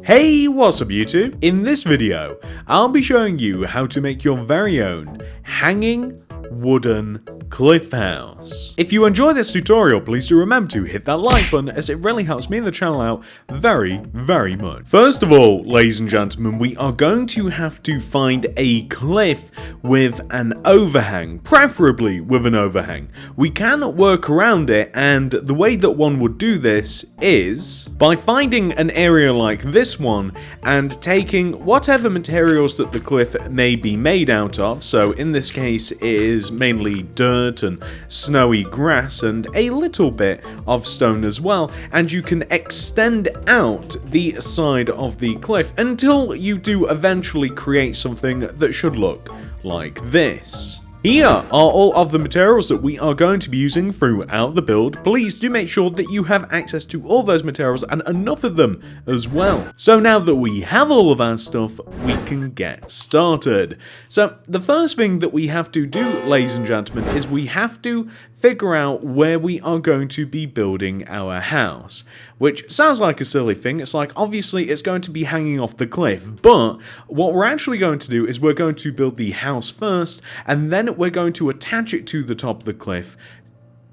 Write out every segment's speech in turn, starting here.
Hey, what's up YouTube? In this video, I'll be showing you how to make your very own hanging wooden cliff house. If you enjoy this tutorial, please do remember to hit that like button as it really helps me and the channel out very much. First of all, ladies and gentlemen, we are going to have to find a cliff with an overhang, preferably with an overhang. We can work around it, and the way that one would do this is by finding an area like this one and taking whatever materials that the cliff may be made out of. So in this case it is mainly dirt and snowy grass and a little bit of stone as well, and you can extend out the side of the cliff until you do eventually create something that should look like this. Here are all of the materials that we are going to be using throughout the build. Please do make sure that you have access to all those materials and enough of them as well. So now that we have all of our stuff, we can get started. So the first thing that we have to do, ladies and gentlemen, is we have to figure out where we are going to be building our house. Which sounds like a silly thing. It's like, obviously it's going to be hanging off the cliff, but what we're actually going to do is we're going to build the house first, and then we're going to attach it to the top of the cliff,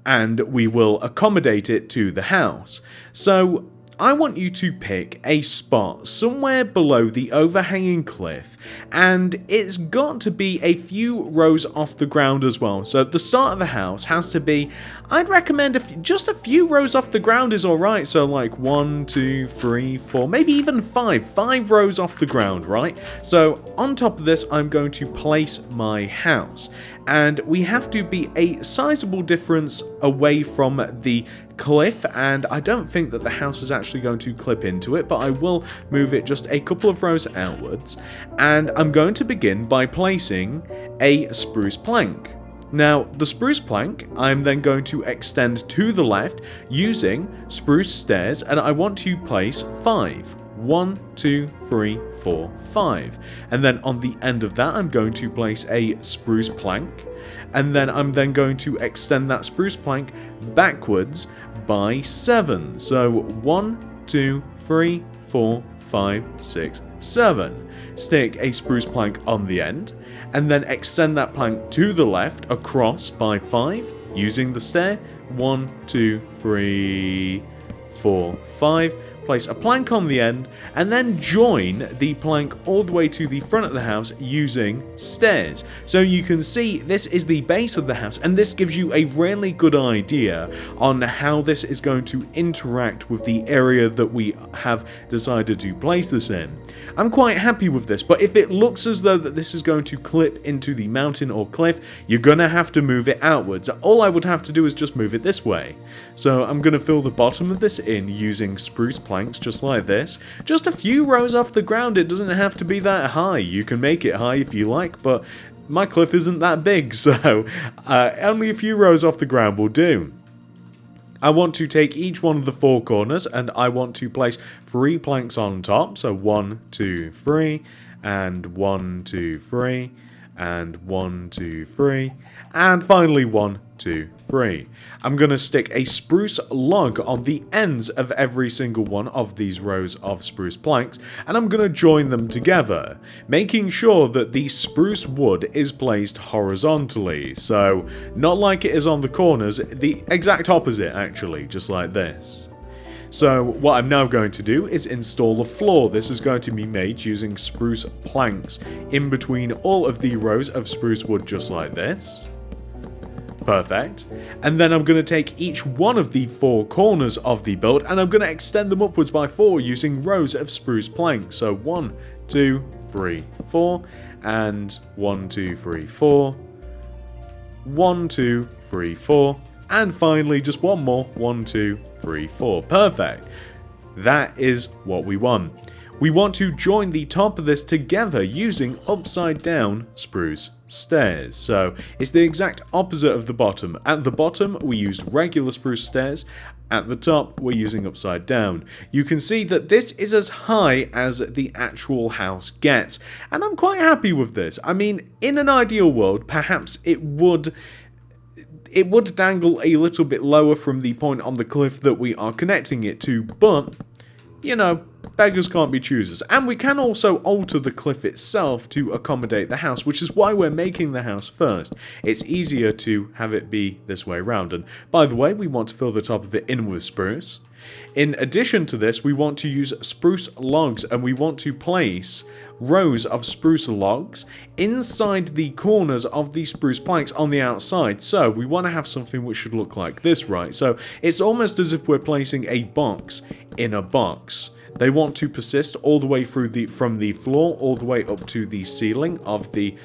and we will accommodate it to the house. So I want you to pick a spot somewhere below the overhanging cliff, and it's got to be a few rows off the ground as well. So the start of the house has to be, I'd recommend just a few rows off the ground is alright. So like 1, 2, 3, 4, maybe even 5 rows off the ground, right? So on top of this, I'm going to place my house, and we have to be a sizable difference away from the cliff, and I don't think that the house is actually going to clip into it, but I will move it just a couple of rows outwards, and I'm going to begin by placing a spruce plank. Now, the spruce plank I'm then going to extend to the left using spruce stairs, and I want to place 5. 1, 2, 3, 4, 5. And then on the end of that, I'm going to place a spruce plank, and then I'm then going to extend that spruce plank backwards by 7. So 1, 2, 3, 4, 5, 6, 7. Stick a spruce plank on the end, and then extend that plank to the left across by 5 using the stair. 1, 2, 3, 4, 5. Place a plank on the end, and then join the plank all the way to the front of the house using stairs. So you can see this is the base of the house, and this gives you a really good idea on how this is going to interact with the area that we have decided to place this in. I'm quite happy with this, but if it looks as though that this is going to clip into the mountain or cliff, you're gonna have to move it outwards. All I would have to do is just move it this way. So I'm gonna fill the bottom of this in using spruce planks just like this. Just a few rows off the ground. It doesn't have to be that high. You can make it high if you like, but my cliff isn't that big, so only a few rows off the ground will do. I want to take each one of the 4 corners, and I want to place 3 planks on top. So 1, 2, 3, and 1, 2, 3, and 1, 2, 3, and finally 1, 2, 3. I'm going to stick a spruce log on the ends of every single one of these rows of spruce planks, and I'm going to join them together, making sure that the spruce wood is placed horizontally. So not like it is on the corners, the exact opposite actually, just like this. So what I'm now going to do is install a floor. This is going to be made using spruce planks in between all of the rows of spruce wood, just like this. Perfect. And then I'm going to take each one of the 4 corners of the build, and I'm going to extend them upwards by 4 using rows of spruce planks. So 1, 2, 3, 4, and 1, 2, 3, 4, 1, 2, 3, 4, and finally just one more. 1, 2, 3, 4. Perfect. That is what we want. We want to join the top of this together using upside down spruce stairs. So it's the exact opposite of the bottom. At the bottom we used regular spruce stairs. At the top we're using upside down. You can see that this is as high as the actual house gets, and I'm quite happy with this. I mean, in an ideal world perhaps it would dangle a little bit lower from the point on the cliff that we are connecting it to, but you know, beggars can't be choosers. And we can also alter the cliff itself to accommodate the house, which is why we're making the house first. It's easier to have it be this way around. And by the way, we want to fill the top of it in with spruce. In addition to this, we want to use spruce logs, and we want to place rows of spruce logs inside the corners of the spruce planks on the outside. So we want to have something which should look like this, right? So it's almost as if we're placing a box in a box. They want to persist all the way through from the floor all the way up to the ceiling of the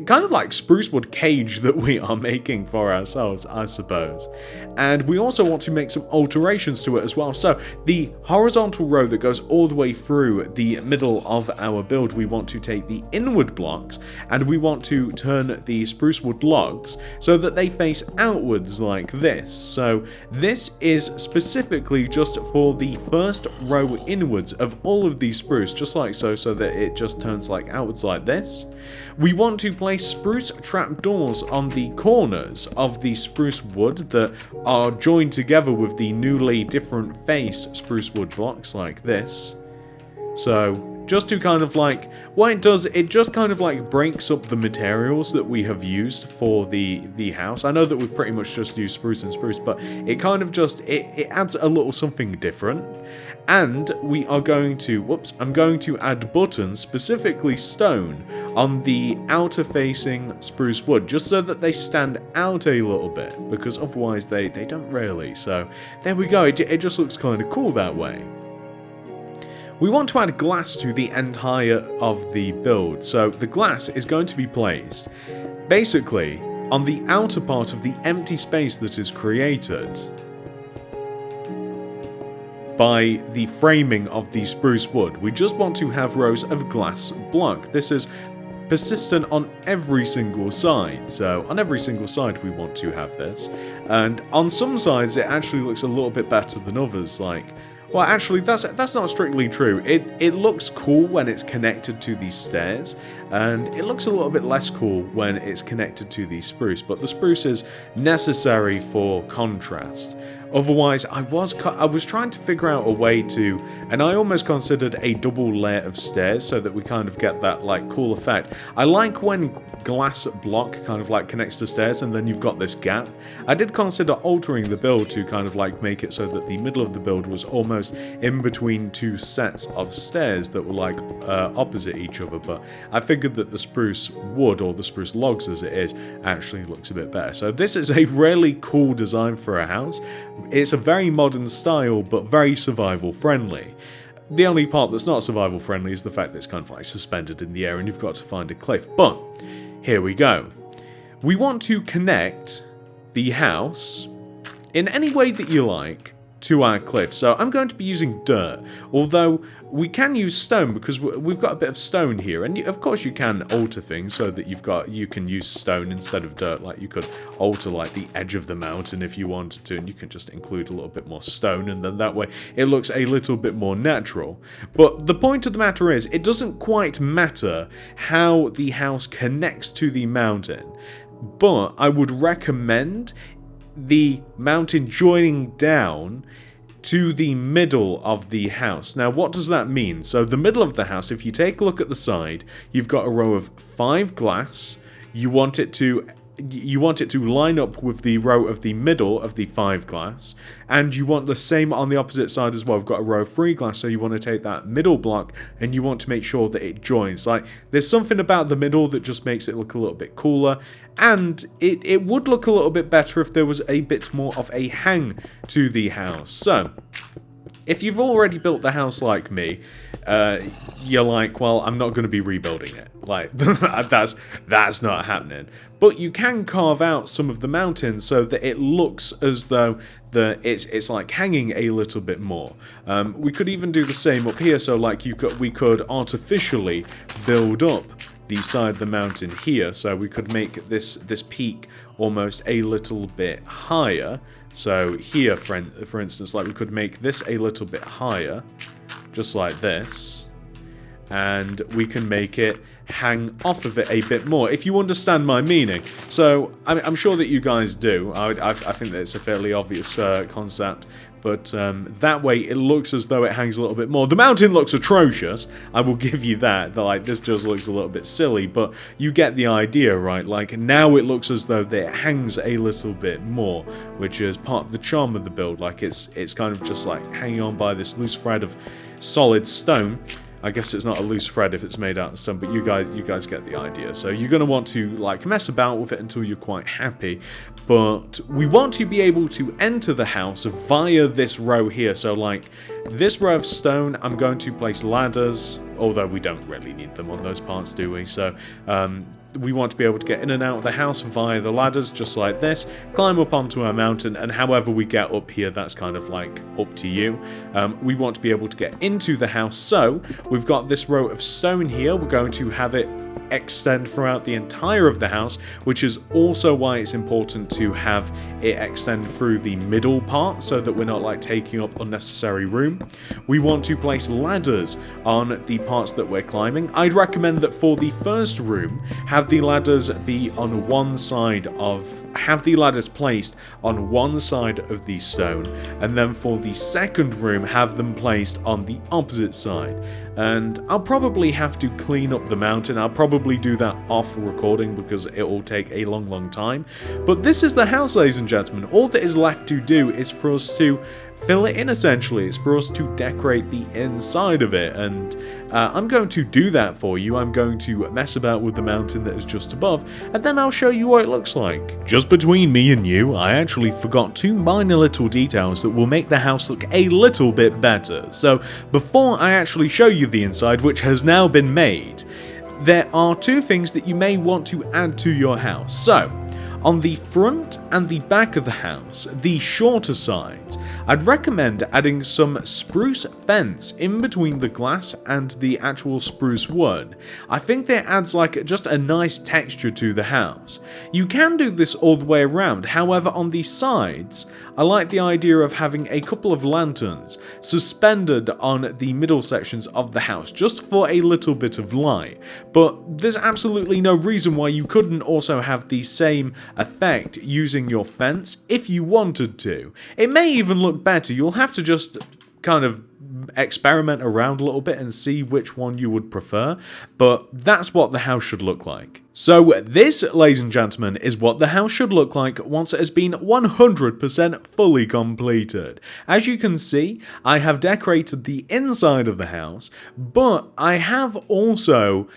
kind of like spruce wood cage that we are making for ourselves, I suppose. And we also want to make some alterations to it as well. So the horizontal row that goes all the way through the middle of our build, we want to take the inward blocks and we want to turn the spruce wood logs so that they face outwards like this. So this is specifically just for the first row inwards of all of these spruce, just like so that it just turns like outwards like this. We want to place spruce trapdoors on the corners of the spruce wood that are joined together with the newly different faced spruce wood blocks like this. So just to kind of like, what it does, it just kind of like breaks up the materials that we have used for the house. I know that we've pretty much just used spruce and spruce, but it kind of just, it adds a little something different. And we are going to, I'm going to add buttons, specifically stone, on the outer facing spruce wood, just so that they stand out a little bit, because otherwise they don't really. So there we go, it just looks kind of cool that way. We want to add glass to the entire of the build, so the glass is going to be placed basically on the outer part of the empty space that is created by the framing of the spruce wood. We just want to have rows of glass block. This is persistent on every single side, so on every single side we want to have this, and on some sides it actually looks a little bit better than others. Like, well, actually, that's not strictly true. It looks cool when it's connected to these stairs, and it looks a little bit less cool when it's connected to the spruce, but the spruce is necessary for contrast. Otherwise, I was trying to figure out a way to, and I almost considered a double layer of stairs so that we kind of get that like cool effect. I like when glass block kind of like connects to stairs and then you've got this gap. I did consider altering the build to kind of like make it so that the middle of the build was almost in between two sets of stairs that were like opposite each other, but I figured that the spruce wood, or the spruce logs as it is, actually looks a bit better. So this is a really cool design for a house. It's a very modern style, but very survival friendly. The only part that's not survival friendly is the fact that it's kind of like suspended in the air and you've got to find a cliff. But here we go. We want to connect the house in any way that you like to our cliff. So I'm going to be using dirt, although we can use stone because we've got a bit of stone here, and of course you can alter things so that you can use stone instead of dirt. Like you could alter like the edge of the mountain if you wanted to, and you can just include a little bit more stone, and then that way it looks a little bit more natural. But the point of the matter is, it doesn't quite matter how the house connects to the mountain, but I would recommend the mountain joining down to the middle of the house. Now, what does that mean? So the middle of the house, if you take a look at the side, you've got a row of 5 glass. You want it to line up with the row of the middle of the 5 glass, and you want the same on the opposite side as well. We've got a row of 3 glass, so you want to take that middle block and you want to make sure that it joins. Like, there's something about the middle that just makes it look a little bit cooler, and it would look a little bit better if there was a bit more of a hang to the house. So if you've already built the house like me, you're like, well, I'm not going to be rebuilding it. Like, that's not happening. But you can carve out some of the mountains so that it looks as though it's like hanging a little bit more. We could even do the same up here. So like we could artificially build up the side of the mountain here. So we could make this peak almost a little bit higher. So here, for instance, like we could make this a little bit higher, just like this, and we can make it hang off of it a bit more, if you understand my meaning. So I'm sure that you guys do. I think that it's a fairly obvious concept, but that way it looks as though it hangs a little bit more. The mountain looks atrocious, I will give you that. Like, this just looks a little bit silly, but you get the idea, right? Like, now it looks as though it hangs a little bit more, which is part of the charm of the build. Like, it's kind of just like hanging on by this loose thread of solid stone. I guess it's not a loose thread if it's made out of stone, but you guys get the idea. So you're going to want to like mess about with it until you're quite happy. But we want to be able to enter the house via this row here. So like this row of stone, I'm going to place ladders, although we don't really need them on those parts, do we? So we want to be able to get in and out of the house via the ladders, just like this, climb up onto our mountain, and however we get up here, that's kind of like up to you. We want to be able to get into the house, so we've got this row of stone here. We're going to have it extend throughout the entire of the house, which is also why it's important to have it extend through the middle part so that we're not like taking up unnecessary room. We want to place ladders on the parts that we're climbing. I'd recommend that for the first room, have the ladders be on one side of, have the ladders placed on one side of the stone, and then for the second room, have them placed on the opposite side. And I'll probably have to clean up the mountain. I'll probably do that off recording because it will take a long time. But this is the house, ladies and gentlemen. All that is left to do is for us to fill it in, essentially. It's for us to decorate the inside of it, and I'm going to do that for you. I'm going to mess about with the mountain that is just above, and then I'll show you what it looks like. Just between me and you, I actually forgot two minor little details that will make the house look a little bit better. So before I actually show you the inside, which has now been made, there are two things that you may want to add to your house. So on the front and the back of the house, the shorter sides, I'd recommend adding some spruce fence in between the glass and the actual spruce wood. I think that adds like just a nice texture to the house. You can do this all the way around, however on the sides, I like the idea of having a couple of lanterns suspended on the middle sections of the house, just for a little bit of light. But there's absolutely no reason why you couldn't also have the same effect using your fence if you wanted to. It may even look better. You'll have to just kind of experiment around a little bit and see which one you would prefer, but that's what the house should look like. So this, ladies and gentlemen, is what the house should look like once it has been 100% fully completed. As you can see, I have decorated the inside of the house, but I have also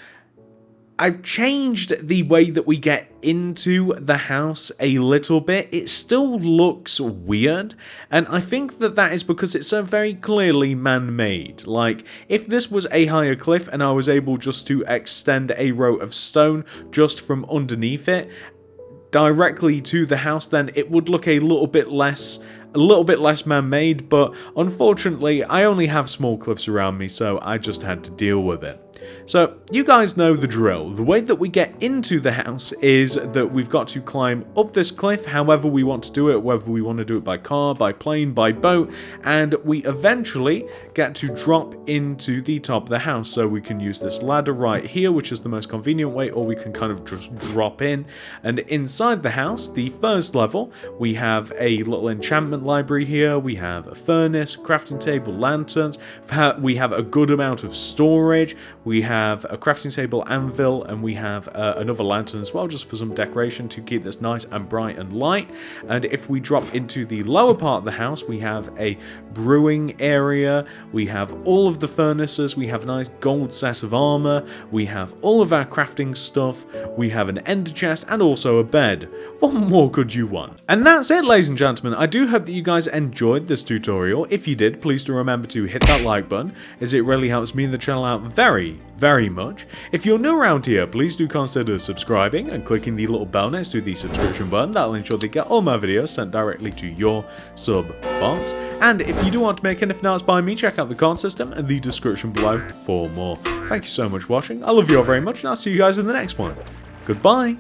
I've changed the way that we get into the house a little bit. It still looks weird, and I think that that is because it's so very clearly man-made. Like, if this was a higher cliff and I was able just to extend a row of stone just from underneath it directly to the house, then it would look a little bit less man-made, but unfortunately I only have small cliffs around me, so I just had to deal with it. So, you guys know the drill. The way that we get into the house is that we've got to climb up this cliff however we want to do it, whether we want to do it by car, by plane, by boat, and we eventually get to drop into the top of the house. So we can use this ladder right here, which is the most convenient way, or we can kind of just drop in. And inside the house, the first level, we have a little enchantment library here, we have a furnace, crafting table, lanterns, we have a good amount of storage, we have a crafting table, anvil, and we have another lantern as well, just for some decoration to keep this nice and bright and light. And if we drop into the lower part of the house, we have a brewing area, we have all of the furnaces, we have a nice gold set of armor, we have all of our crafting stuff, we have an ender chest, and also a bed. What more could you want? And that's it, ladies and gentlemen. I do hope that you guys enjoyed this tutorial. If you did, please do remember to hit that like button, as it really helps me and the channel out very much. If you're new around here, please do consider subscribing and clicking the little bell next to the subscription button. That'll ensure that you get all my videos sent directly to your sub box. And if you do want to make anything else by me, check out the card system and the description below for more. Thank you so much for watching. I love you all very much, and I'll see you guys in the next one. Goodbye.